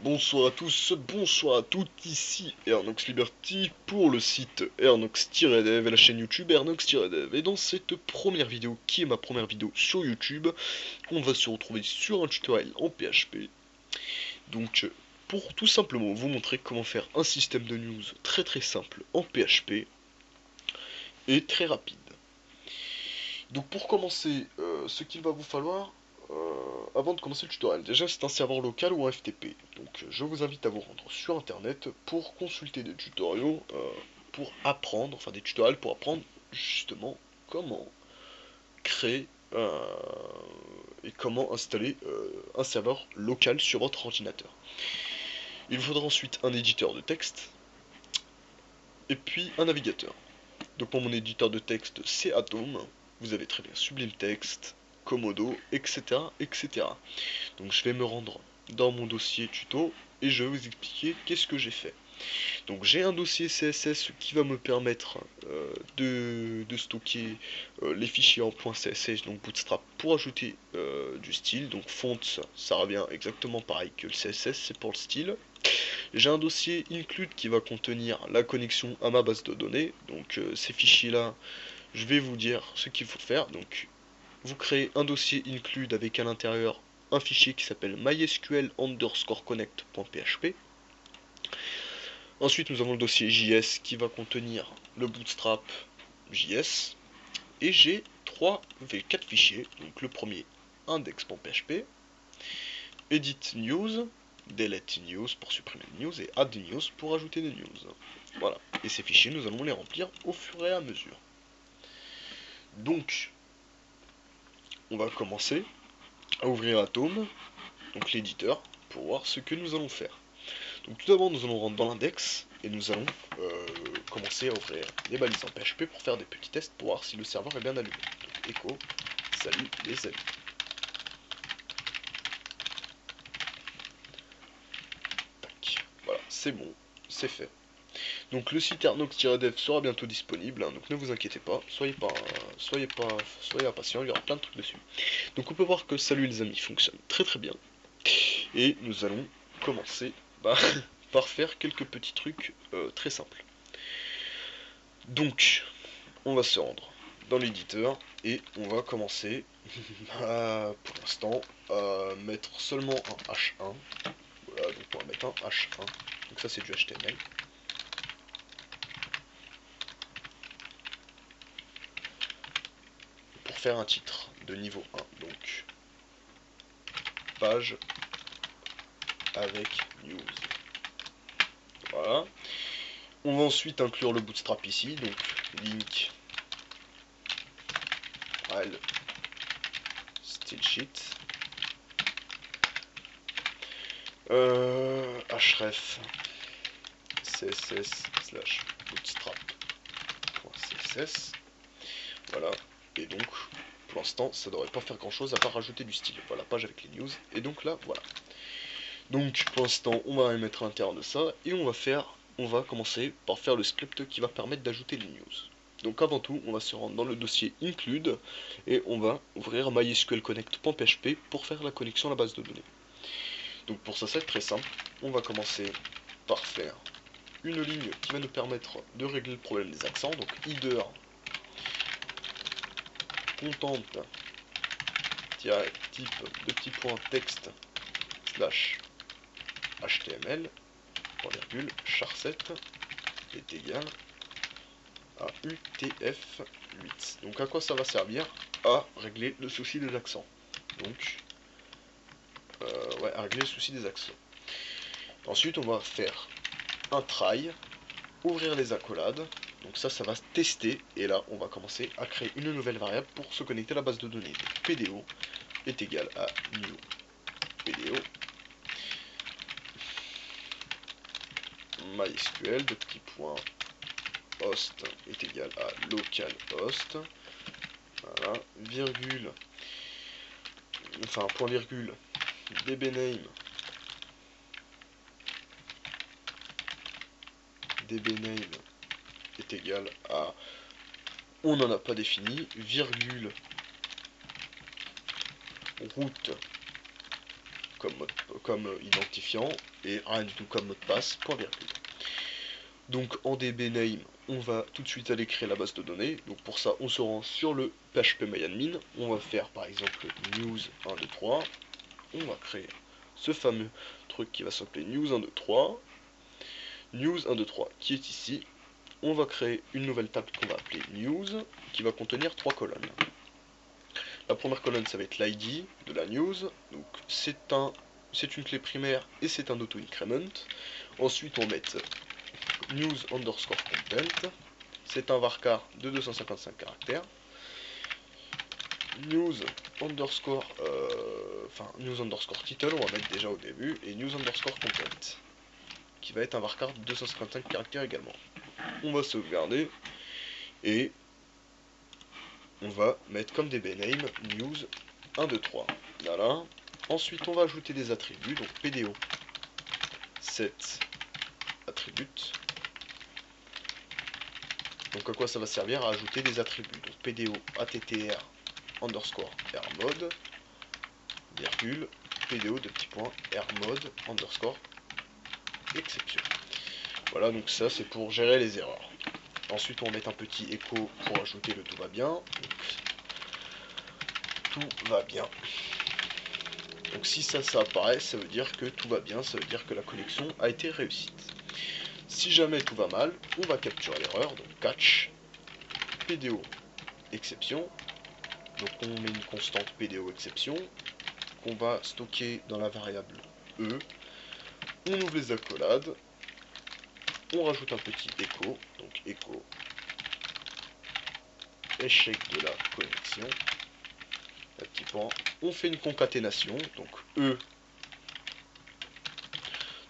Bonsoir à tous, bonsoir à toutes, ici Airnox Liberty pour le site Airnox-Dev et la chaîne YouTube Airnox-Dev. Et dans cette première vidéo, qui est ma première vidéo sur YouTube, on va se retrouver sur un tutoriel en PHP. Donc, pour tout simplement vous montrer comment faire un système de news très simple en PHP et très rapide. Donc pour commencer, ce qu'il va vous falloir, avant de commencer le tutoriel, déjà c'est un serveur local ou un FTP. Donc je vous invite à vous rendre sur internet pour consulter des tutoriaux, pour apprendre, enfin des tutoriels pour apprendre justement comment créer et comment installer un serveur local sur votre ordinateur. Il vous faudra ensuite un éditeur de texte et puis un navigateur. Donc pour mon éditeur de texte c'est Atom, vous avez très bien Sublime Text, Komodo, etc. Donc je vais me rendre dans mon dossier tuto et je vais vous expliquer qu'est-ce que j'ai fait. Donc j'ai un dossier CSS qui va me permettre de stocker les fichiers en .css, donc Bootstrap, pour ajouter du style. Donc fonts, ça revient exactement pareil que le CSS, c'est pour le style. J'ai un dossier include qui va contenir la connexion à ma base de données. Donc ces fichiers là, je vais vous dire ce qu'il faut faire. Donc vous créez un dossier include avec à l'intérieur un fichier qui s'appelle mysql underscore connect.php. Ensuite nous avons le dossier JS qui va contenir le bootstrap JS. Et j'ai 4 fichiers. Donc le premier index.php, edit news, delete news pour supprimer les news et add news pour ajouter des news. Voilà. Et ces fichiers nous allons les remplir au fur et à mesure. Donc on va commencer à ouvrir Atom, donc l'éditeur, pour voir ce que nous allons faire. Donc tout d'abord nous allons rentrer dans l'index et nous allons commencer à ouvrir les balises en PHP pour faire des petits tests pour voir si le serveur est bien allumé. Donc echo, salut les amis. Tac, voilà, c'est bon, c'est fait. Donc le site Airnox-Dev sera bientôt disponible, hein, donc ne vous inquiétez pas, soyez impatients, il y aura plein de trucs dessus. Donc on peut voir que salut les amis fonctionne très bien. Et nous allons commencer par faire quelques petits trucs très simples. Donc, on va se rendre dans l'éditeur et on va commencer pour l'instant à mettre seulement un H1. Voilà, donc on va mettre un H1. Donc ça c'est du HTML. Pour faire un titre de niveau 1. Donc page avec news. Voilà. On va ensuite inclure le bootstrap ici, donc link rel stylesheet href css slash bootstrap.css. Voilà. Et donc pour l'instant ça devrait pas faire grand chose à part rajouter du style. Voilà, page avec les news. Et donc là voilà. Donc pour l'instant on va mettre à l'intérieur de ça et on va commencer par faire le script qui va permettre d'ajouter les news. Donc avant tout on va se rendre dans le dossier include et on va ouvrir mysql-connect.php pour faire la connexion à la base de données. Donc pour ça c'est très simple, on va commencer par faire une ligne qui va nous permettre de régler le problème des accents. Donc header content type de petit point texte slash html char7 est égal à utf8. Donc à quoi ça va servir? À régler le souci des accents. Donc à régler le souci des accents. Ensuite on va faire un try, ouvrir les accolades. Donc ça va tester et là on va commencer à créer une nouvelle variable pour se connecter à la base de données. Donc pdo est égal à new pdo mysql de petit point host est égal à localhost. Voilà, virgule, enfin point virgule, dbname est égal à, on n'en a pas défini, virgule, route comme identifiant et rien du tout comme mot de passe, point virgule. Donc en DB name, on va tout de suite aller créer la base de données. Donc pour ça, on se rend sur le phpMyAdmin. On va faire par exemple news 123. On va créer ce fameux truc qui va s'appeler news 123. News 123 qui est ici. On va créer une nouvelle table qu'on va appeler news qui va contenir 3 colonnes. La première colonne, ça va être l'ID de la news. Donc c'est une clé primaire et c'est un auto-increment. Ensuite, on va mettre news underscore content. C'est un varchar de 255 caractères. News underscore title, on va mettre déjà au début. Et news underscore content, qui va être un varchar de 255 caractères également. On va sauvegarder. Et on va mettre comme DB name news 123. Voilà. Ensuite, on va ajouter des attributs. Donc PDO set attribute. Donc à quoi ça va servir? À ajouter des attributs. Donc PDO attr underscore rmod virgule PDO de petit point rmod underscore exception. Voilà, donc ça c'est pour gérer les erreurs. Ensuite on va mettre un petit écho pour ajouter le tout va bien. Donc, tout va bien. Donc si ça apparaît, ça veut dire que tout va bien, ça veut dire que la connexion a été réussie. Si jamais tout va mal, on va capturer l'erreur, donc catch PDO exception. Donc on met une constante PDO exception qu'on va stocker dans la variable E. On ouvre les accolades, on rajoute un petit écho, donc écho échec de la connexion. Un petit point. On fait une concaténation, donc E.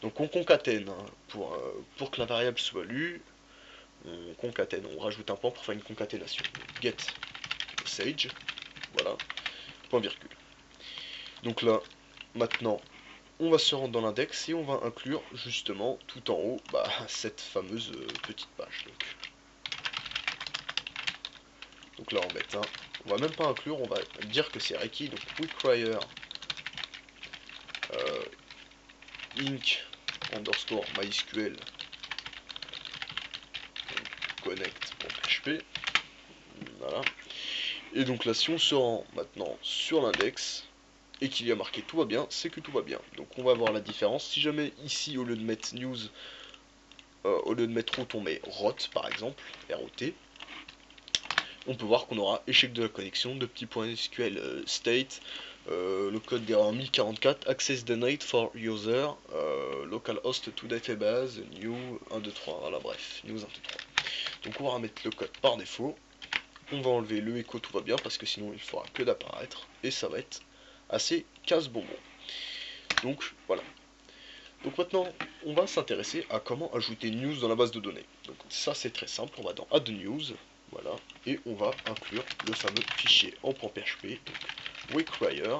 Donc on concatène hein, pour que la variable soit lue. On concatène, on rajoute un point pour faire une concaténation. Get message, voilà, point virgule. Donc là, maintenant, on va se rendre dans l'index et on va inclure justement tout en haut cette fameuse petite page. Donc là, on met un. On va même pas inclure, on va dire que c'est requis. Donc require inc underscore mysql connect.php. Voilà. Et donc là, si on se rend maintenant sur l'index et qu'il y a marqué tout va bien, c'est que tout va bien. Donc on va voir la différence. Si jamais ici, au lieu de mettre news, au lieu de mettre route, on met rot par exemple, ROT, on peut voir qu'on aura échec de la connexion, de petits points SQL state, le code d'erreur 1044, access denied for user, localhost to database, new 123, voilà bref, news 123. Donc on va remettre le code par défaut, on va enlever le écho tout va bien parce que sinon il fera que d'apparaître, et ça va être assez casse-bonbon. Donc voilà. Donc maintenant, on va s'intéresser à comment ajouter une news dans la base de données. Donc ça c'est très simple, on va dans add news, voilà, et on va inclure le fameux fichier en .php, donc require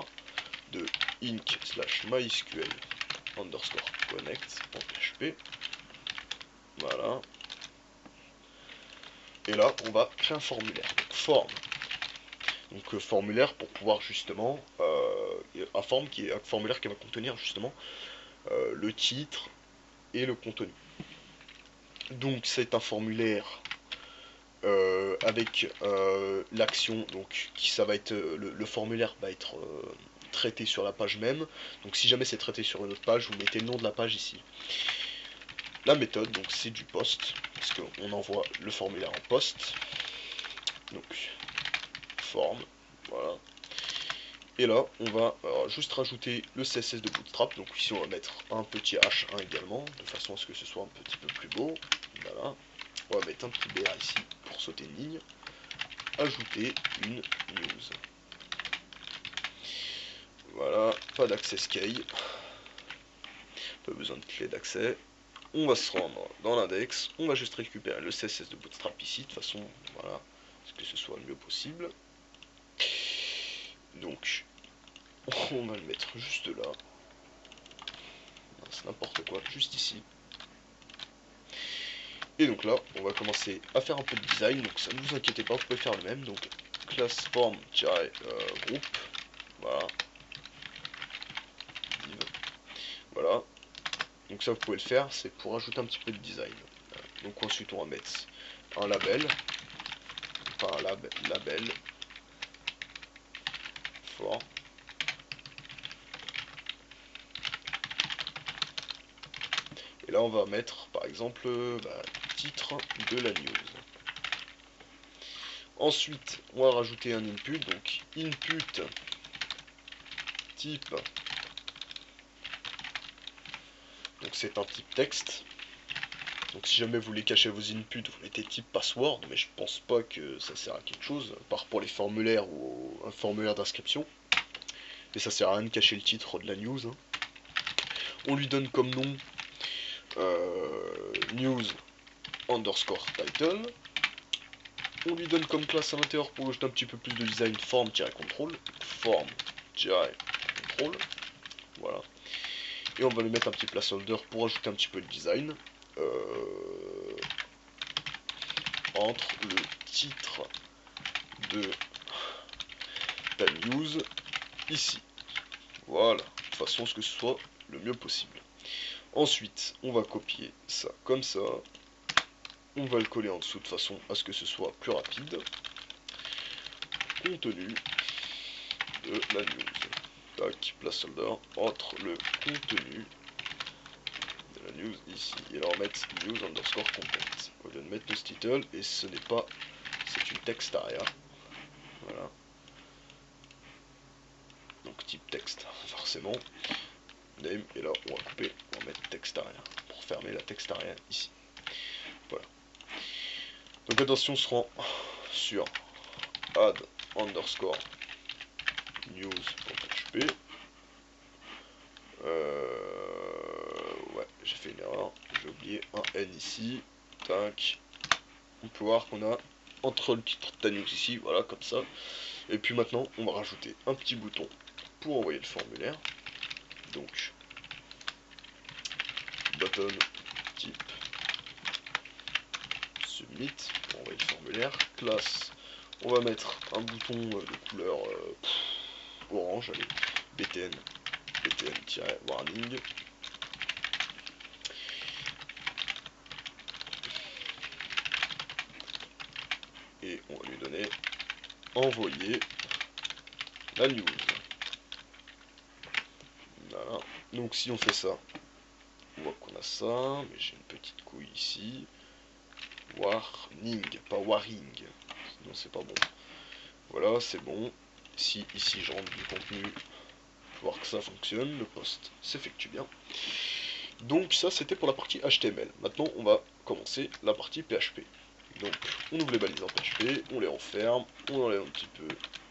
de inc slash mysql underscore connect.php, voilà. Et là, on va créer un formulaire, donc form. Donc formulaire pour pouvoir justement, un formulaire qui va contenir justement le titre et le contenu. Donc c'est un formulaire avec l'action, donc ça va être le formulaire va être traité sur la page même. Donc si jamais c'est traité sur une autre page, vous mettez le nom de la page ici. La méthode, donc c'est du post, parce qu'on envoie le formulaire en post. Donc form, voilà. Et là, on va juste rajouter le CSS de Bootstrap. Donc ici, on va mettre un petit H1 également, de façon à ce que ce soit un petit peu plus beau. Voilà. On va mettre un petit BR ici pour sauter une ligne. Ajouter une news. Voilà, pas d'access key. Pas besoin de clé d'accès. On va se rendre dans l'index. On va juste récupérer le CSS de Bootstrap ici, de façon, voilà, que ce soit le mieux possible. Donc, on va le mettre juste là. C'est n'importe quoi, juste ici. Et donc là, on va commencer à faire un peu de design. Donc ça ne vous inquiétez pas, vous pouvez faire le même. Donc class form-group. Voilà. Div Voilà. Donc ça vous pouvez le faire, c'est pour ajouter un petit peu de design. Donc ensuite on va mettre un label. Enfin un label. Fort. Et là on va mettre par exemple titre de la news. Ensuite on va rajouter un input, donc input type. Donc c'est un type texte. Donc si jamais vous voulez cacher vos inputs, vous mettez type password, mais je pense pas que ça sert à quelque chose, à part pour les formulaires ou un formulaire d'inscription. Mais ça sert à rien de cacher le titre de la news. Hein. On lui donne comme nom news underscore title. On lui donne comme classe à l'intérieur pour ajouter un petit peu plus de design form-control. Form-control. Voilà. Et on va lui mettre un petit placeholder pour ajouter un petit peu de design. Entre le titre de la news ici. Voilà. De façon à ce que ce soit le mieux possible. Ensuite, on va copier ça comme ça. On va le coller en dessous de façon à ce que ce soit plus rapide. Contenu de la news. Tac, placeholder entre le contenu de la news ici. Et là on va mettre news underscore content. Au lieu de mettre le title, et ce n'est pas, c'est une text area. Voilà. Donc type texte, forcément. Name, et là on va couper, on va mettre text area pour fermer la text area ici. Voilà. Donc attention, on se rend sur add underscore news.php. Ouais, j'ai fait une erreur, j'ai oublié un N ici. Tac. On peut voir qu'on a entre le titre de ta news ici, voilà, comme ça. Et puis maintenant, on va rajouter un petit bouton pour envoyer le formulaire. Donc, button type submit pour envoyer le formulaire. Classe, on va mettre un bouton de couleur orange, allez, btn-warning. Et on va lui donner envoyer la news. Voilà. Donc si on fait ça, on voit qu'on a ça, mais j'ai une petite couille ici. Warning, pas warring, sinon c'est pas bon. Voilà, c'est bon. Si ici je rentre du contenu, voir que ça fonctionne, le post s'effectue bien. Donc ça c'était pour la partie HTML. Maintenant on va commencer la partie PHP. Donc on ouvre les balises en PHP, on les referme, on enlève un petit peu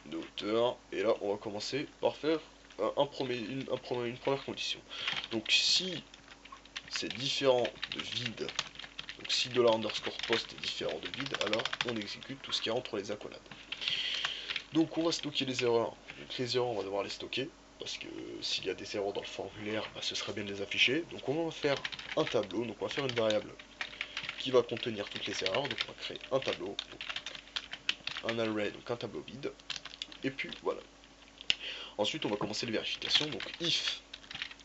de hauteur, et là on va commencer par faire une première condition. Donc si c'est différent de vide, donc si $_ post est différent de vide, alors on exécute tout ce qui est entre les accolades. Donc on va stocker les erreurs. Donc les erreurs on va devoir les stocker, parce que s'il y a des erreurs dans le formulaire, ce serait bien de les afficher. Donc on va faire un tableau, donc on va faire une variable qui va contenir toutes les erreurs. Donc on va créer un tableau, un array, donc un tableau vide. Et puis voilà. Ensuite on va commencer les vérifications. Donc if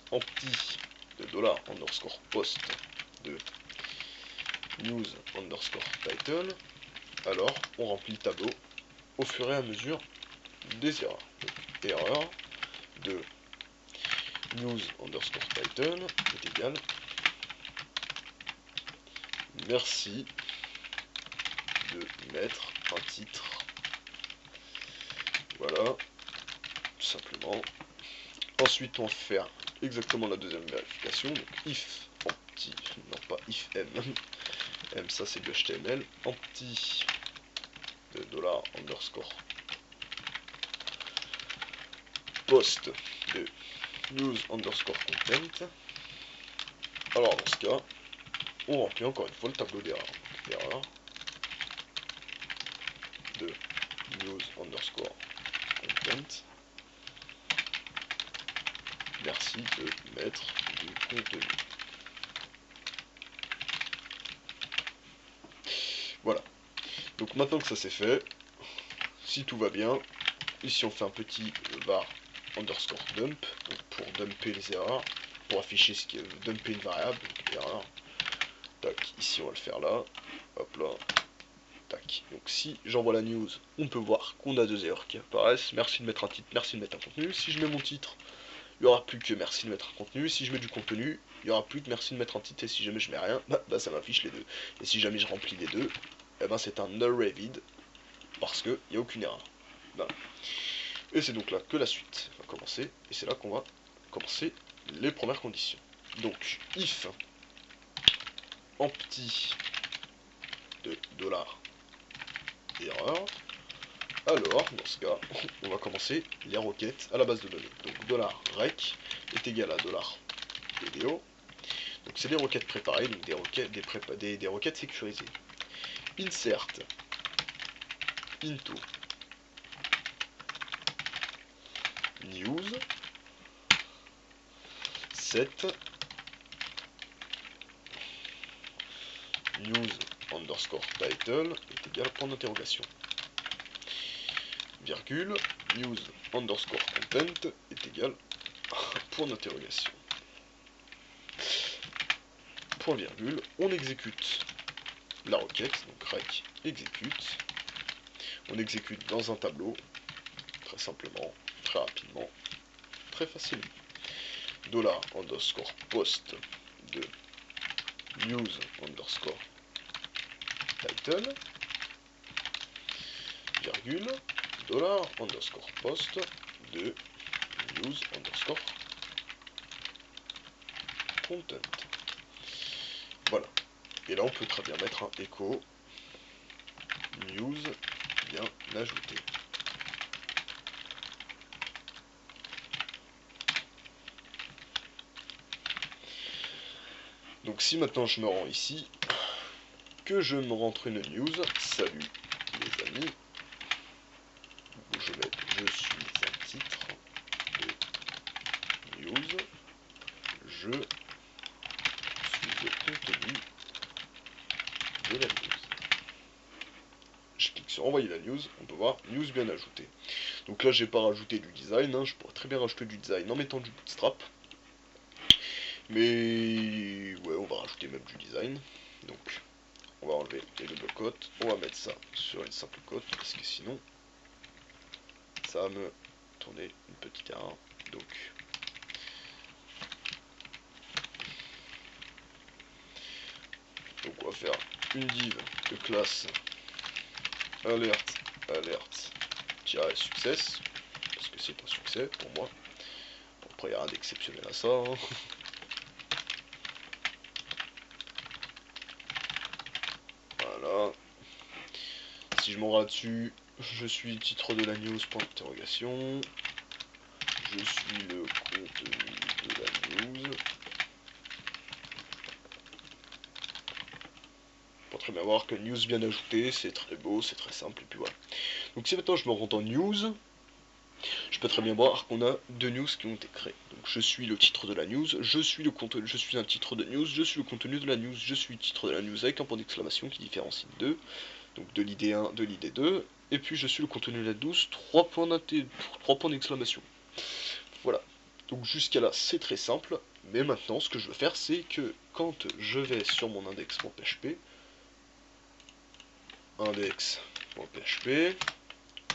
empty de $_ post de news underscore title, alors on remplit le tableau au fur et à mesure des erreurs. Donc erreur de news underscore title est égal merci de mettre un titre. Voilà, tout simplement. Ensuite on va faire exactement la deuxième vérification. Donc if empty, non pas if m, m ça c'est du HTML, empty de $_ post de news underscore content. Alors dans ce cas, on remplit encore une fois le tableau d'erreur. Erreur de news underscore content. Merci de mettre du contenu. Voilà. Donc maintenant que ça c'est fait, si tout va bien, ici on fait un petit var underscore dump pour dumper les erreurs. pour afficher ce qui est dumper une variable, donc erreur. Tac, ici on va le faire là, hop là, tac. Donc si j'envoie la news, on peut voir qu'on a 2 erreurs qui apparaissent. Merci de mettre un titre, merci de mettre un contenu. Si je mets mon titre, il n'y aura plus que merci de mettre un contenu. Si je mets du contenu, il n'y aura plus que merci de mettre un titre. Et si jamais je mets rien, bah ça m'affiche les deux. Et si jamais je remplis les deux, eh ben c'est un array vide, parce qu'il n'y a aucune erreur. Voilà. Et c'est donc là que la suite va commencer. Et c'est là qu'on va commencer les premières conditions. Donc if en petit de $, erreur, alors dans ce cas on va commencer les requêtes à la base de données. Donc $rec est égal à $PDO. Donc c'est des requêtes préparées, donc des requêtes sécurisées. Insert into news set news underscore title est égal à point d'interrogation. Virgule, news underscore content est égal à point d'interrogation. Point virgule, on exécute la requête, donc rec exécute. On exécute dans un tableau, très simplement, très rapidement, très facilement. $underscore post de news underscore title, virgule, $underscore post de news underscore content. Voilà. Et là on peut très bien mettre un echo news bien ajouté. Donc si maintenant je me rends ici, que je me rentre une news, salut les amis, je mets je suis un titre de news, je suis le contenu de la news. Je clique sur envoyer la news, on peut voir news bien ajoutée. Donc là j'ai pas rajouté du design, hein, je pourrais très bien rajouter du design en mettant du bootstrap. Mais ouais, on va rajouter même du design. Donc on va enlever les doubles cotes, on va mettre ça sur une simple cote, parce que sinon ça va me tourner une petite erreur. Donc on va faire une div de classe alert success, parce que c'est un succès pour moi. Bon, après il n'y a rien d'exceptionnel à ça, hein. Voilà. Si je m'en rends là-dessus, je suis le titre de la news, point d'interrogation. Je suis le contenu de la news. Pour très bien voir que news bien ajouté, c'est très beau, c'est très simple, et puis voilà. Donc si maintenant je me rends en news, je peux très bien voir qu'on a 2 news qui ont été créées. Donc je suis le titre de la news, je suis le contenu, je suis un titre de news, je suis le contenu de la news, je suis le titre de la news avec un point d'exclamation qui différencie de 2. Donc de l'id 1, de l'id 2, et puis je suis le contenu de la 12, 3 points d'exclamation. Voilà. Donc jusqu'à là, c'est très simple, mais maintenant, ce que je veux faire, c'est que quand je vais sur mon index.php, index.php,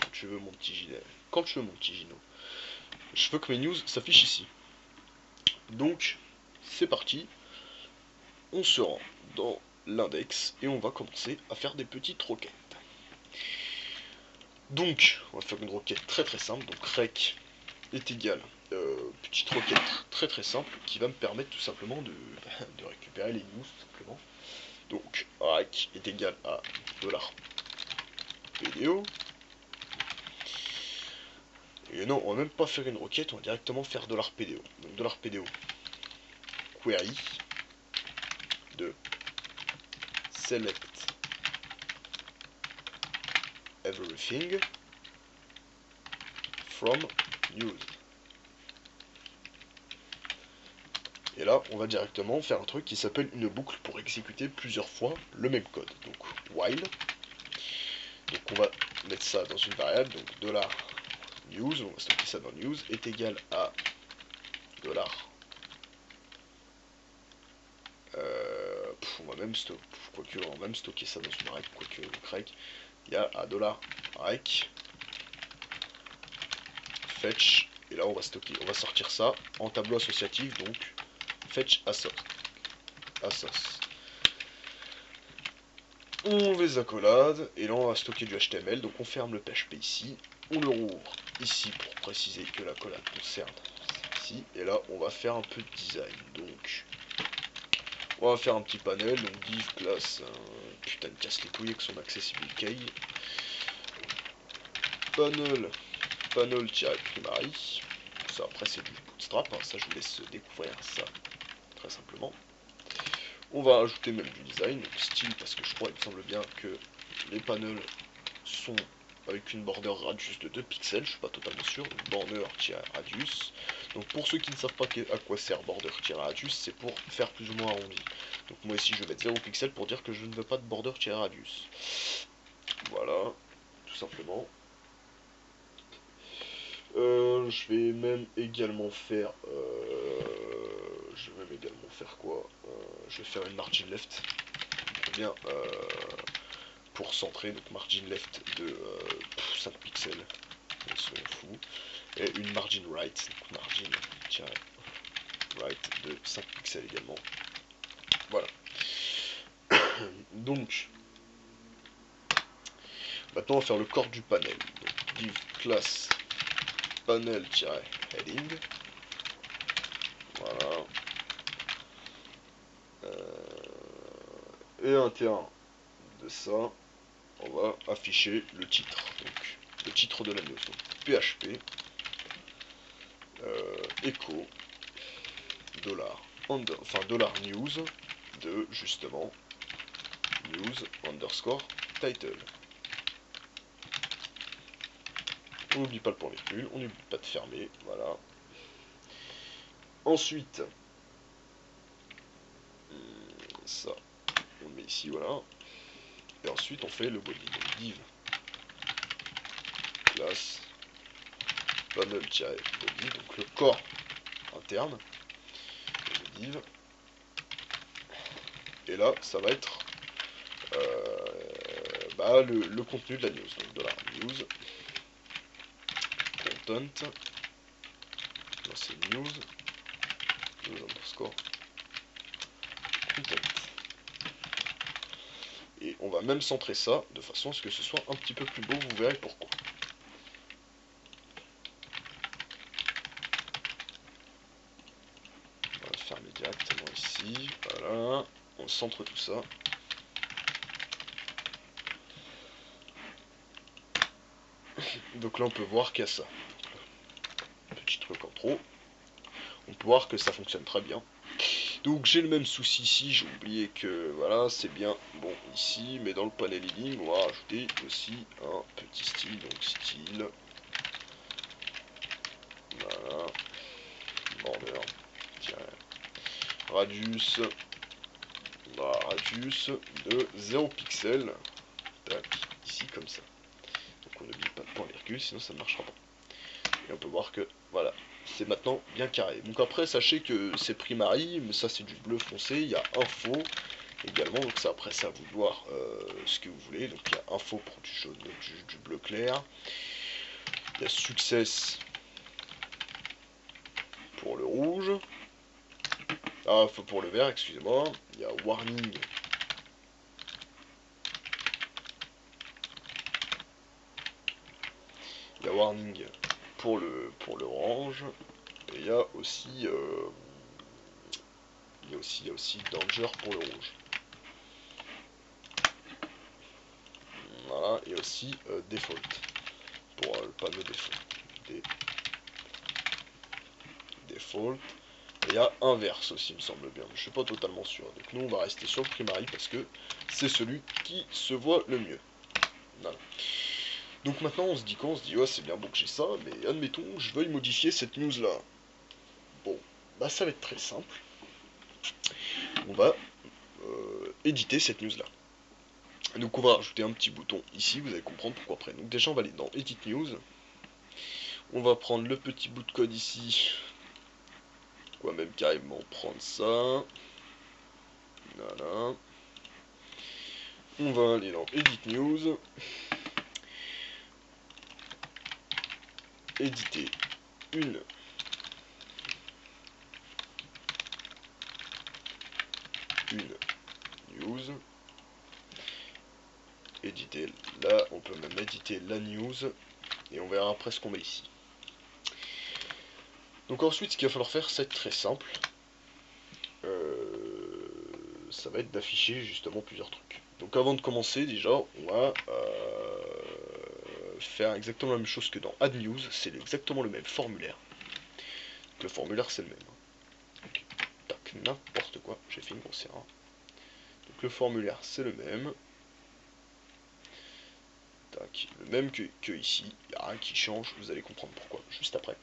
quand je veux mon petit Gino, je veux que mes news s'affichent ici. Donc, c'est parti, on se rend dans l'index, et on va commencer à faire des petites requêtes. Donc, on va faire une requête très très simple, donc rec est égal, petite requête très très simple, qui va me permettre tout simplement de récupérer les news, tout simplement. Donc, rec est égal à $PDO. Et non, on va même pas faire une requête, on va directement faire $PDO. Donc $PDO query de select everything from news. Et là, on va directement faire un truc qui s'appelle une boucle pour exécuter plusieurs fois le même code. Donc while. Donc on va mettre ça dans une variable, donc $news, on va stocker ça dans news, est égal à même stocker ça dans une rec, quoique rec, il y a à $rec fetch, et là on va sortir ça en tableau associatif, donc fetch assoc. On les accolade, et là on va stocker du HTML, donc on ferme le PHP ici, on le rouvre ici pour préciser que l'accolade concerne ici, et là on va faire un peu de design, donc on va faire un petit panel, donc div classe, putain de casse les couilles avec son accessible key, panel-primary, ça après c'est du bootstrap, hein, ça je vous laisse découvrir ça très simplement. On va ajouter même du design, donc style, parce que je crois, il me semble bien que les panels sont avec une border radius de 2 pixels, je suis pas totalement sûr, donc border-radius. Donc pour ceux qui ne savent pas à quoi sert border-radius, c'est pour faire plus ou moins arrondi. Donc moi ici je vais mettre 0 pixels pour dire que je ne veux pas de border-radius. Voilà, tout simplement. Je vais même également faire quoi, je vais faire une margin left bien pour centrer, donc margin left de 5 pixels, on s'en fout, et une margin right, donc margin right de 5 pixels également. Voilà. Donc maintenant on va faire le corps du panel, donc div class panel-heading, voilà, et à l'intérieur de ça on va afficher le titre, donc le titre de la news, donc PHP echo $news de justement news underscore title. On n'oublie pas le point virgule, on n'oublie pas de fermer, voilà. Ensuite, ça, on le met ici, voilà. Et ensuite, on fait le body, donc div class panel-body, donc le corps interne, le div. Et là, ça va être le contenu de la news, donc $news content, là c'est news underscore content. Et on va même centrer ça de façon à ce que ce soit un petit peu plus beau, vous verrez pourquoi. On va fermer directement ici, voilà, on centre tout ça. Donc là on peut voir qu'il y a ça. Petit truc en trop. On peut voir que ça fonctionne très bien. Donc j'ai le même souci ici, j'ai oublié que voilà, c'est bien bon ici, mais dans le panel heading, on va rajouter aussi un petit style, donc style. Voilà. Border. Radius. Radius de 0 pixels. Tac, ici comme ça. Donc on n'oublie pas de point virgule, sinon ça ne marchera pas. Et on peut voir que voilà, c'est maintenant bien carré. Donc après sachez que c'est primary, mais ça c'est du bleu foncé, il y a info également, donc ça après c'est à vous de voir ce que vous voulez. Donc il y a info pour du jaune, du bleu clair, il y a success pour le rouge, info pour le vert, excusez-moi, il y a warning pour l'orange, et il y a aussi danger pour le rouge. Voilà, et aussi default pour le panneau default. Et il y a inverse aussi, il me semble bien, je suis pas totalement sûr. Donc nous on va rester sur le primary parce que c'est celui qui se voit le mieux. Voilà. Donc maintenant on se dit quoi? On se dit ouais c'est bien bon que j'ai ça, mais admettons je veuille modifier cette news là. Bon, bah ça va être très simple. On va éditer cette news là. Donc on va rajouter un petit bouton ici, vous allez comprendre pourquoi après. Donc déjà on va aller dans Edit News. On va prendre le petit bout de code ici. On va même carrément prendre ça. Voilà. On va aller dans Edit News. Éditer une news. Éditer là, on peut même éditer la news. Et on verra après ce qu'on met ici. Donc ensuite, ce qu'il va falloir faire, c'est très simple. Ça va être d'afficher justement plusieurs trucs. Donc avant de commencer, déjà, on va faire exactement la même chose que dans Add News. C'est exactement le même formulaire. Donc, le formulaire, c'est le même. Donc, tac, n'importe quoi. J'ai fait une grossière. Donc le formulaire, c'est le même. Tac, le même que ici. Il n'y a rien qui change. Vous allez comprendre pourquoi juste après.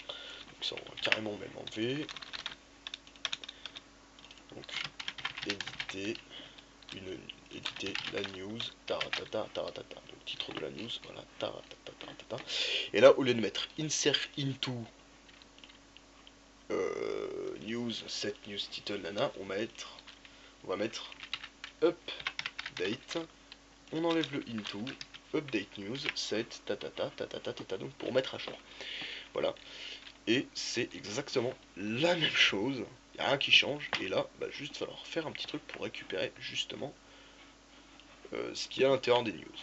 Donc ça, on va carrément même enlever. Donc éditer la news, taratata, taratata. Donc titre de la news, voilà, taratata, taratata. Et là, au lieu de mettre insert into news, set news title, nana, on va mettre update. On enlève le into, update news, set, tatata, tatata, tatata, donc pour mettre à jour. Voilà. Et c'est exactement la même chose. Il n'y a rien qui change. Et là, bah, juste falloir faire un petit truc pour récupérer justement ce qu'il y a à l'intérieur des news.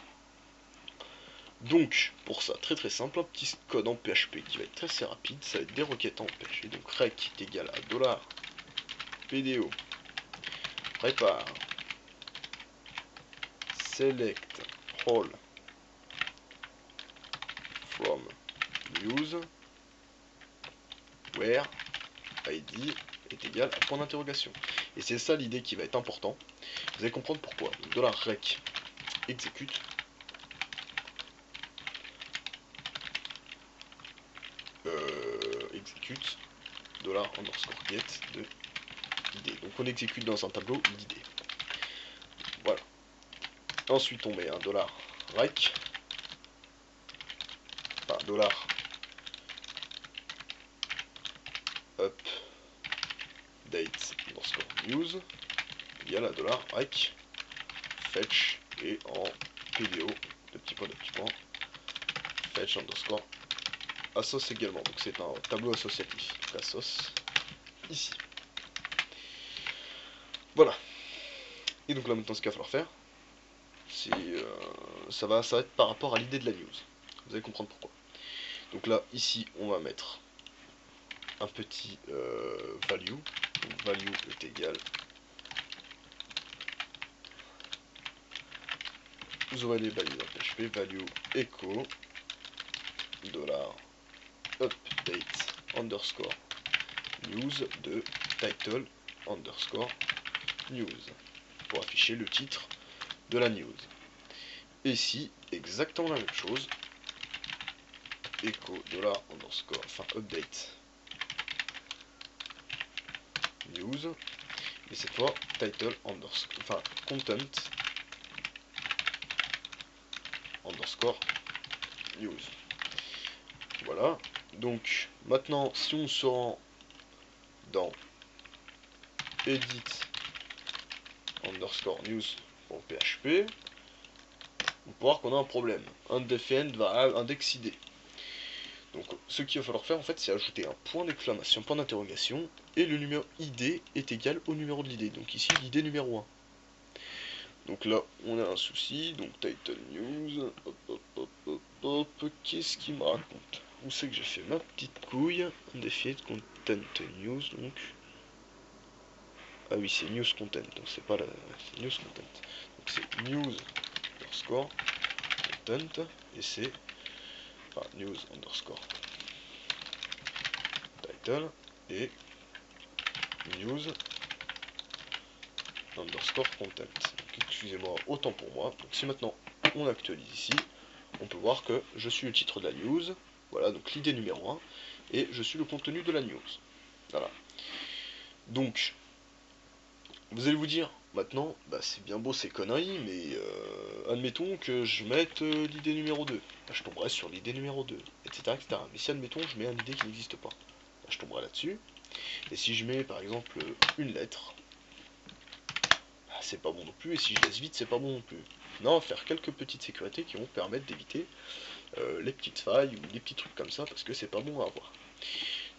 Donc, pour ça, très très simple, un petit code en PHP qui va être assez rapide. Ça va être des requêtes en PHP. Donc rec est égal à $PDO prépare select all from news where id est égal à point d'interrogation. Et c'est ça l'idée qui va être important. Vous allez comprendre pourquoi. Donc, $rec exécute exécute $_get de id. Donc on exécute dans un tableau l'id. Voilà. Ensuite on met un $rec, enfin $update _news égale à $rec fetch et en PDO de petit point fetch underscore assoc également. Donc c'est un tableau associatif. Donc assoc ici. Voilà. Et donc là maintenant ce qu'il va falloir faire, c'est ça va être par rapport à l'idée de la news. Vous allez comprendre pourquoi. Donc là ici on va mettre un petit value. Donc value est égal. Vous aurez les values dans PHP, value echo $update underscore news de title underscore news pour afficher le titre de la news. Et ici, exactement la même chose. Echo $underscore, enfin update news. Et cette fois, title underscore, enfin content underscore news. Voilà. Donc maintenant, si on se rend dans edit underscore news.php, on peut voir qu'on a un problème. Undefined va index id. Donc ce qu'il va falloir faire en fait, c'est ajouter un point d'exclamation, point d'interrogation, et le numéro id est égal au numéro de l'id. Donc ici l'id numéro 1. Donc là on a un souci, donc title news, hop, qu'est-ce qu'il me raconte? Où c'est que j'ai fait ma petite couille? Undefined content news, donc ah oui, c'est news content, donc c'est pas la... c'est news content. Donc c'est news underscore content, et c'est... enfin, news underscore title, et news underscore content. Excusez-moi, autant pour moi. Donc si maintenant on actualise ici, on peut voir que je suis le titre de la news, voilà, donc l'idée numéro 1, et je suis le contenu de la news. Voilà. Donc, vous allez vous dire, maintenant, bah, c'est bien beau ces conneries, mais admettons que je mette l'idée numéro 2. Bah, je tomberai sur l'idée numéro 2, etc., etc. Mais si, admettons, je mets une idée qui n'existe pas, bah, je tomberai là-dessus. Et si je mets, par exemple, une lettre, bah, c'est pas bon non plus, et si je laisse vide, c'est pas bon non plus. Non, faire quelques petites sécurités qui vont permettre d'éviter les petites failles ou les petits trucs comme ça, parce que c'est pas bon à avoir.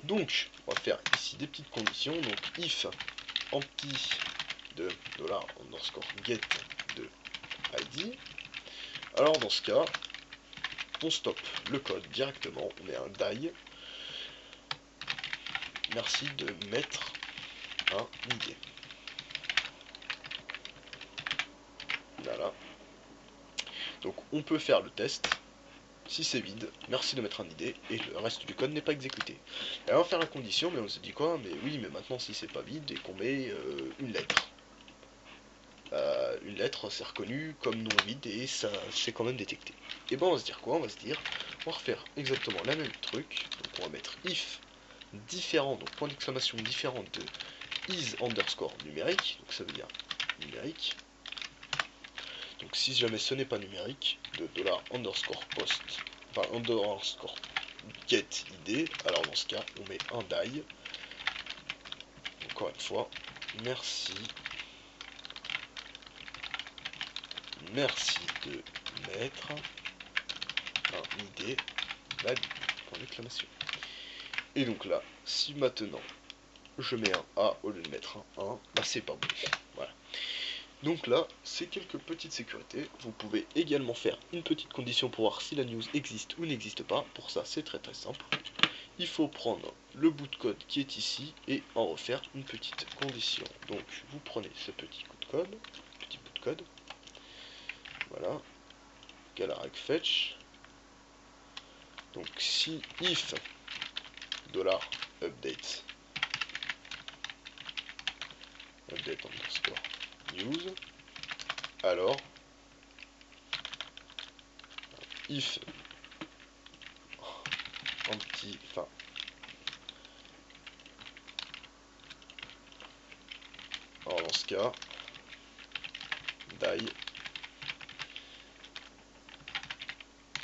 Donc, on va faire ici des petites conditions. Donc, if empty de $_get de ID. Alors, dans ce cas, on stoppe le code directement. On met un die. Merci de mettre un ID. Voilà. Donc, on peut faire le test. Si c'est vide, merci de mettre un ID et le reste du code n'est pas exécuté. Et on va faire la condition, mais on se dit quoi? Mais oui, mais maintenant si c'est pas vide et qu'on met une lettre. Une lettre, c'est reconnu comme non vide et ça c'est quand même détecté. Et bon, on va se dire quoi? On va se dire, on va refaire exactement la même truc. Donc on va mettre if différent, donc point d'exclamation différent de is underscore numérique. Donc ça veut dire numérique. Donc si jamais ce n'est pas numérique, de $_post, enfin underscore get id, alors dans ce cas on met un die. Encore une fois, merci de mettre un id valide, point d'exclamation. Et donc là, si maintenant je mets un A au lieu de mettre un 1, bah c'est pas bon. Voilà. Donc là, c'est quelques petites sécurités. Vous pouvez également faire une petite condition pour voir si la news existe ou n'existe pas. Pour ça, c'est très simple. Il faut prendre le bout de code qui est ici et en refaire une petite condition. Donc vous prenez ce petit bout de code, voilà, $fetch. Donc si if $update underscore news, alors if empty, enfin alors dans ce cas die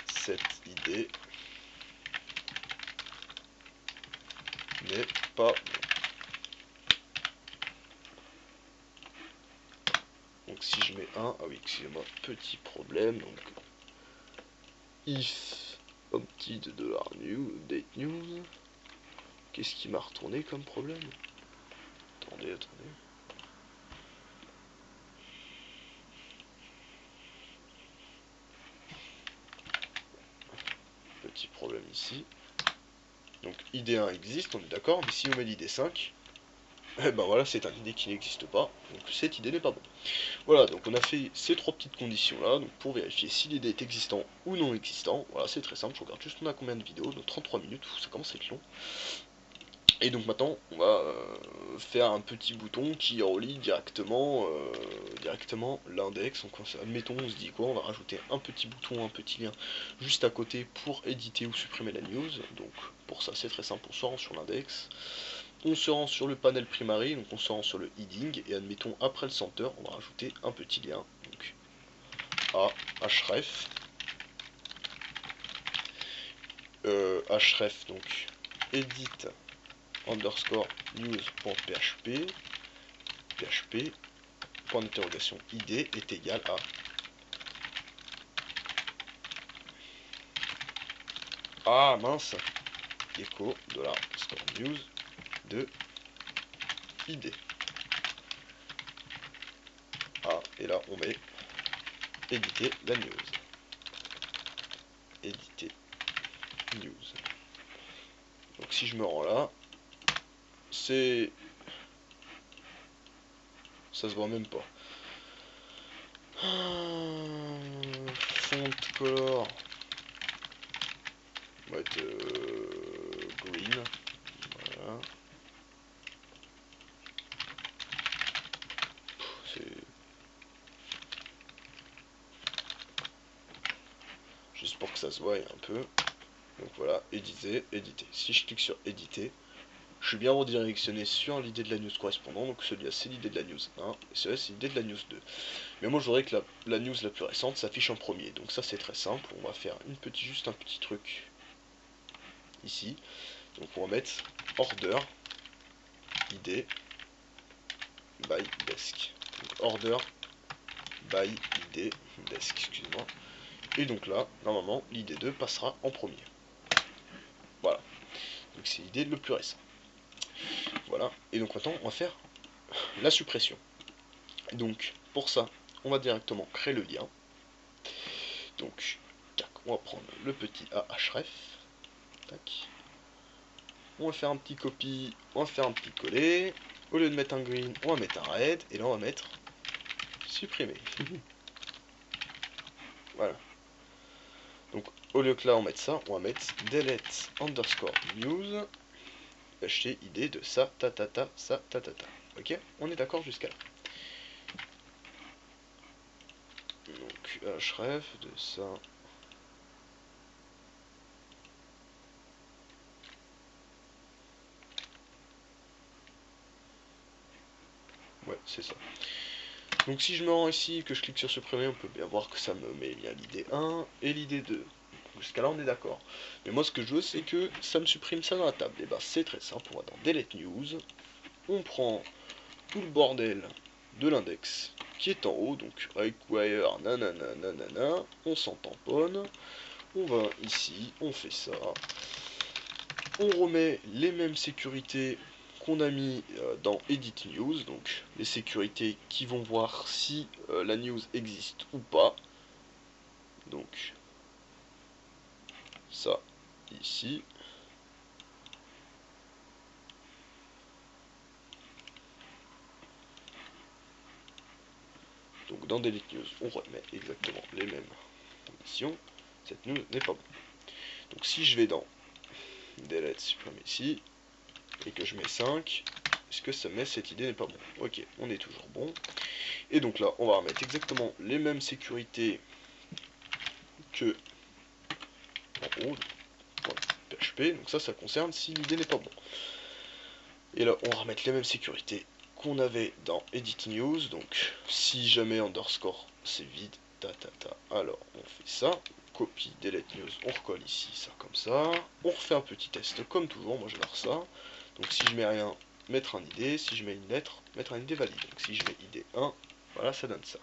cette idée n'est pas. Donc si je mets un, ah oui, excusez-moi, petit problème, donc if empty de $new date news, qu'est-ce qui m'a retourné comme problème? Attendez. Petit problème ici. Donc ID1 existe, on est d'accord, mais si on met l'ID5, eh ben voilà, c'est un ID qui n'existe pas, donc cette idée n'est pas bon. Voilà, donc on a fait ces trois petites conditions là, donc pour vérifier si l'idée est existant ou non existant. Voilà, c'est très simple, je regarde juste on a combien de vidéos, donc 33 minutes, ça commence à être long. Et donc maintenant, on va faire un petit bouton qui relie directement l'index. Donc admettons, on se dit quoi, on va rajouter un petit bouton, un petit lien juste à côté pour éditer ou supprimer la news. Donc pour ça, c'est très simple, on se rend sur l'index. On se rend sur le panel primary, donc on se rend sur le heading, et admettons après le center, on va rajouter un petit lien, donc à href, href, donc edit underscore news.php, php, point d'interrogation id est égal à mince, echo $news de id. Et là on met éditer la news. Éditer news. Donc si je me rends là, c'est... ça se voit même pas. Font color va être green. Voilà. C'est juste pour que ça se voie un peu. Donc voilà, éditer. Si je clique sur éditer, je suis bien redirectionné sur l'idée de la news correspondant. Donc celui-là c'est l'idée de la news 1 et celui-là c'est l'idée de la news 2. Mais moi je voudrais que la news la plus récente s'affiche en premier. Donc ça c'est très simple, on va faire juste un petit truc ici. Donc on va mettre order id by desk. order by id desk, excusez-moi. Et donc là, normalement, l'id2 passera en premier. Voilà. Donc c'est l'id le plus récent. Voilà. Et donc maintenant, on va faire la suppression. Donc pour ça, on va directement créer le lien. Donc, tac, on va prendre le petit ahref. Tac. On va faire un petit copy, on va faire un petit coller. Au lieu de mettre un green, on va mettre un red. Et là, on va mettre supprimer. Voilà. Donc, au lieu que là, on mette ça, on va mettre delete underscore news. Acheter idée de ça, ta ta ta, ça, ta ta ta. Ok, on est d'accord jusqu'à là. Donc, href de ça. Ouais, c'est ça. Donc si je me rends ici, que je clique sur supprimer, on peut bien voir que ça me met bien l'idée 1 et l'idée 2. Jusqu'à là on est d'accord. Mais moi ce que je veux c'est que ça me supprime ça dans la table. Et bah c'est très simple, on va dans delete news, on prend tout le bordel de l'index qui est en haut, donc require nanana nanana, on s'en tamponne, on va ici, on fait ça, on remet les mêmes sécurités qu'on a mis dans Edit News, donc les sécurités qui vont voir si la news existe ou pas. Donc ça ici. Donc dans Delete News, on remet exactement les mêmes conditions. Cette news n'est pas bon. Donc si je vais dans Delete supprimer ici et que je mets 5, est-ce que ça met cette idée n'est pas bon? Ok, on est toujours bon. Et donc là, on va remettre exactement les mêmes sécurités que en haut, PHP, donc ça concerne si l'idée n'est pas bon. Et là, on va remettre les mêmes sécurités qu'on avait dans Edit News, donc si jamais underscore c'est vide, alors on fait ça, copie, delete news, on recolle ici, ça comme ça, on refait un petit test comme toujours, moi je vais faire ça, donc si je mets rien, mettre un ID, si je mets une lettre, mettre un ID valide, donc si je mets ID 1, voilà ça donne ça.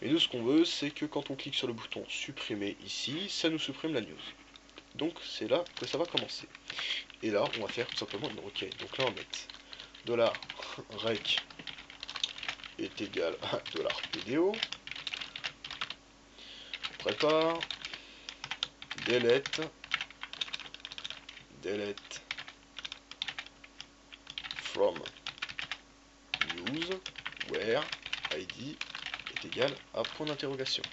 Mais nous ce qu'on veut, c'est que quand on clique sur le bouton supprimer ici, ça nous supprime la news. Donc c'est là que ça va commencer. Et là, on va faire tout simplement une requête. Donc là, on va mettre $rec est égal à $pdo. On prépare. Delete from news where id est égal à point d'interrogation.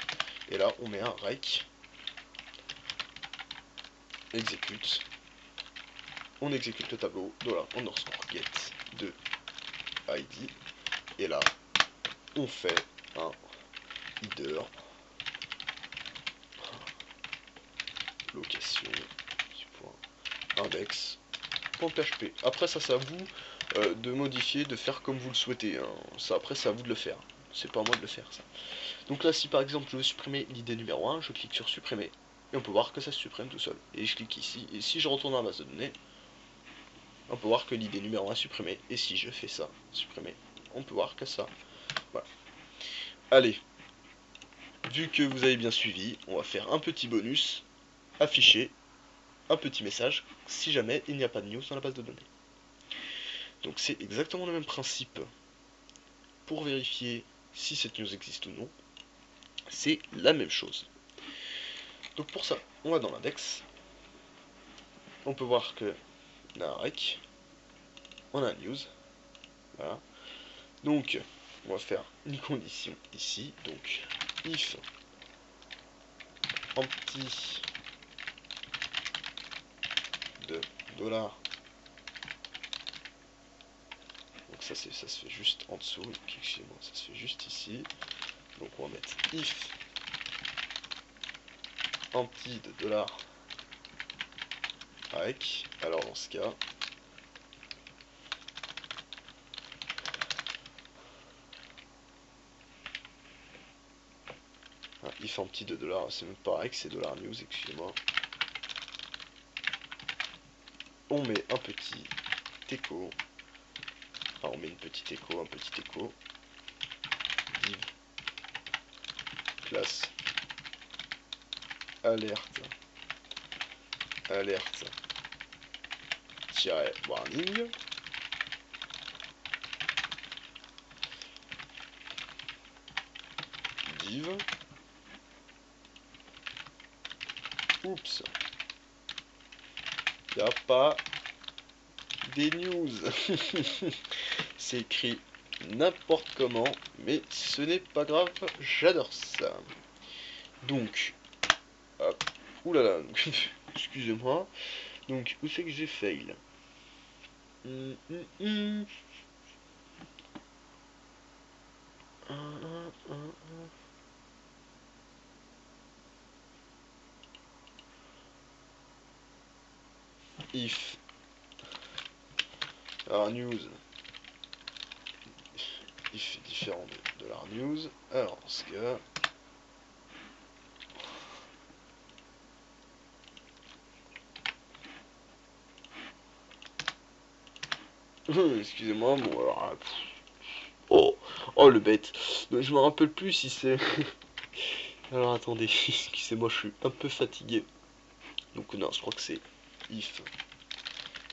Et là, on met un rec exécute. On exécute le tableau $underscore get de id. Et là, on fait un header location index.php. Après ça c'est à vous de modifier, de faire comme vous le souhaitez, hein. Ça après c'est à vous de le faire, c'est pas à moi de le faire ça. Donc là si par exemple je veux supprimer l'idée numéro 1, je clique sur supprimer et on peut voir que ça se supprime tout seul. Et je clique ici et si je retourne dans la base de données, on peut voir que l'idée numéro 1 est supprimée. Et si je fais ça, supprimer, on peut voir que ça, voilà. Allez, vu que vous avez bien suivi, on va faire un petit bonus, afficher un petit message si jamais il n'y a pas de news dans la base de données. Donc c'est exactement le même principe pour vérifier si cette news existe ou non. C'est la même chose. Donc pour ça, on va dans l'index. On peut voir que on a un rec, on a un news. Voilà. Donc on va faire une condition ici. Donc if empty de $. Donc ça se fait juste en dessous. Excusez-moi, ça se fait juste ici. Donc on va mettre if empty de $. Alors dans ce cas, if empty de $, c'est même pas rec, c'est $news, excusez-moi. On met un petit écho. Enfin, on met une petite écho, un petit écho. classe. Alerte. Alerte. Tiret warning. Div. Oups. Y a pas des news. C'est écrit n'importe comment, mais ce n'est pas grave, j'adore ça. Donc, hop, oulala, excusez-moi. Donc, où c'est que j'ai fail? If our news if est différent de our news, alors dans ce cas excusez-moi, bon alors oh le bête. Donc, je me rappelle plus si c'est alors attendez, excusez-moi, je suis un peu fatigué. Donc non, je crois que c'est if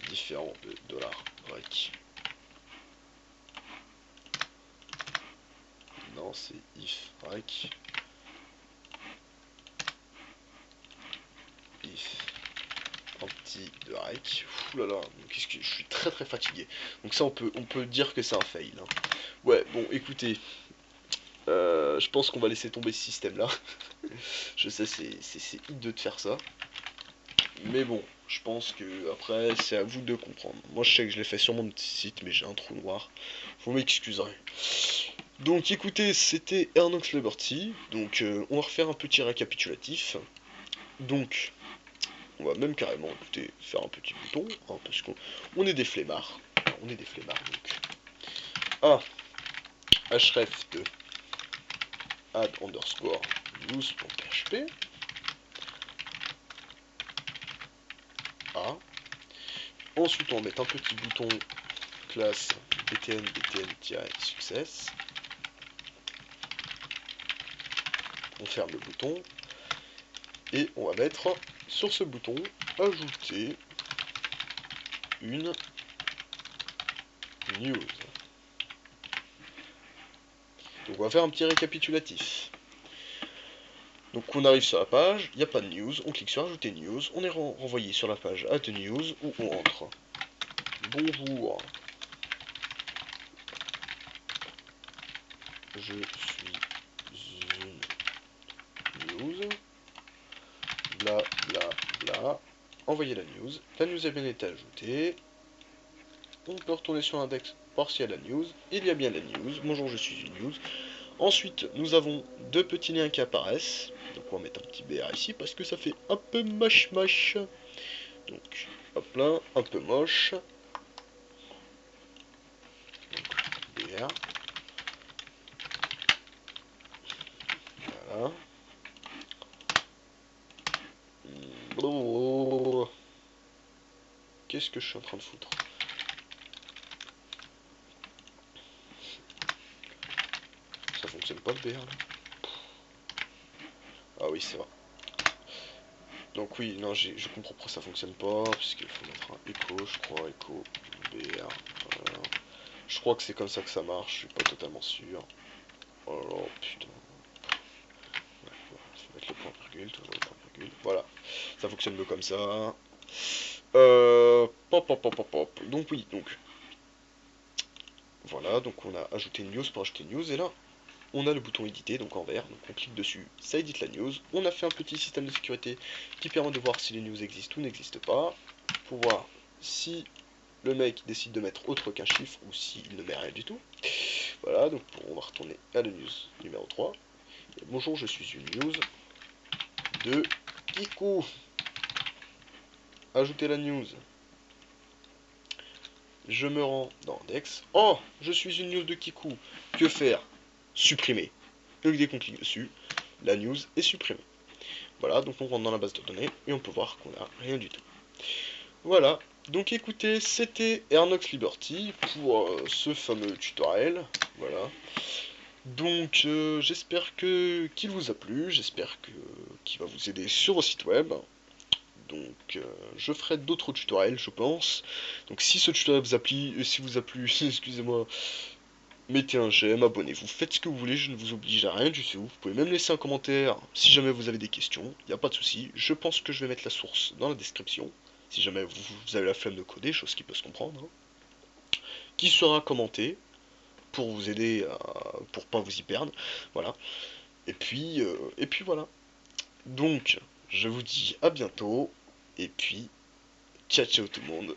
différent de dollar break. Non, c'est if break. If anti de rec. Oulala, qu'est-ce que je suis très fatigué. Donc ça on peut dire que c'est un fail. Hein. Ouais, bon écoutez. Je pense qu'on va laisser tomber ce système là. Je sais c'est hideux de faire ça. Mais bon, je pense que après c'est à vous de comprendre. Moi je sais que je l'ai fait sur mon petit site mais j'ai un trou noir. Vous m'excuserez. Donc écoutez, c'était Airnox Liberty. Donc on va refaire un petit récapitulatif. Donc on va même carrément, écoutez, faire un petit bouton, hein, parce qu'on est des flemmards. On est des flemmards, donc. Href de add underscore news.php. Ensuite, on va mettre un petit bouton classe btn-success. On ferme le bouton. Et on va mettre sur ce bouton ajouter une news. Donc on va faire un petit récapitulatif. Donc on arrive sur la page, il n'y a pas de news, on clique sur ajouter news, on est renvoyé sur la page add news où on entre. Bonjour, je suis une news, bla bla bla, envoyer la news a bien été ajoutée, on peut retourner sur l'index voir s'il y a la news, il y a bien la news, bonjour je suis une news. Ensuite nous avons deux petits liens qui apparaissent, donc on va mettre un petit BR ici parce que ça fait un peu moche. Donc hop là, un peu moche. Donc, BR. Voilà. Qu'est-ce que je suis en train de foutre? Ça fonctionne pas le BR là. Ah oui c'est vrai. Donc oui, non, je comprends pourquoi ça fonctionne pas, puisqu'il faut mettre un echo, je crois, echo BR. Voilà. Je crois que c'est comme ça que ça marche, je suis pas totalement sûr. Oh là, putain. Ouais, je vais mettre le point virgule, toujours le point virgule. Voilà, ça fonctionne mieux comme ça. Donc oui, donc. Voilà, donc on a ajouté une news pour ajouter une news, et là, on a le bouton éditer, donc en vert, donc on clique dessus, ça édite la news. On a fait un petit système de sécurité qui permet de voir si les news existent ou n'existent pas, pour voir si le mec décide de mettre autre qu'un chiffre ou s'il ne met rien du tout. Voilà, donc on va retourner à la news numéro 3. Et bonjour, je suis une news de Kikou. Ajouter la news. Je me rends dans Index. Oh, je suis une news de Kikou. Que faire? Supprimer. Donc dès qu'on clique dessus, la news est supprimée. Voilà, donc on rentre dans la base de données et on peut voir qu'on n'a rien du tout. Voilà, donc écoutez, c'était Airnox Liberty pour ce fameux tutoriel. Voilà. Donc j'espère que qu'il vous a plu, j'espère que qu'il va vous aider sur votre site web. Donc je ferai d'autres tutoriels, je pense. Donc si ce tutoriel vous a plu, si vous a plu, excusez-moi, mettez un j'aime, abonnez-vous, faites ce que vous voulez, je ne vous oblige à rien du tout. Vous pouvez même laisser un commentaire si jamais vous avez des questions, il n'y a pas de souci. Je pense que je vais mettre la source dans la description, si jamais vous avez la flemme de coder, chose qui peut se comprendre, hein, qui sera commentée pour vous aider pour pas vous y perdre, voilà. Et puis voilà. Donc, je vous dis à bientôt, et puis ciao ciao tout le monde,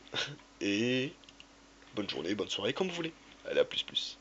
et bonne journée, bonne soirée, comme vous voulez. Allez, à plus plus.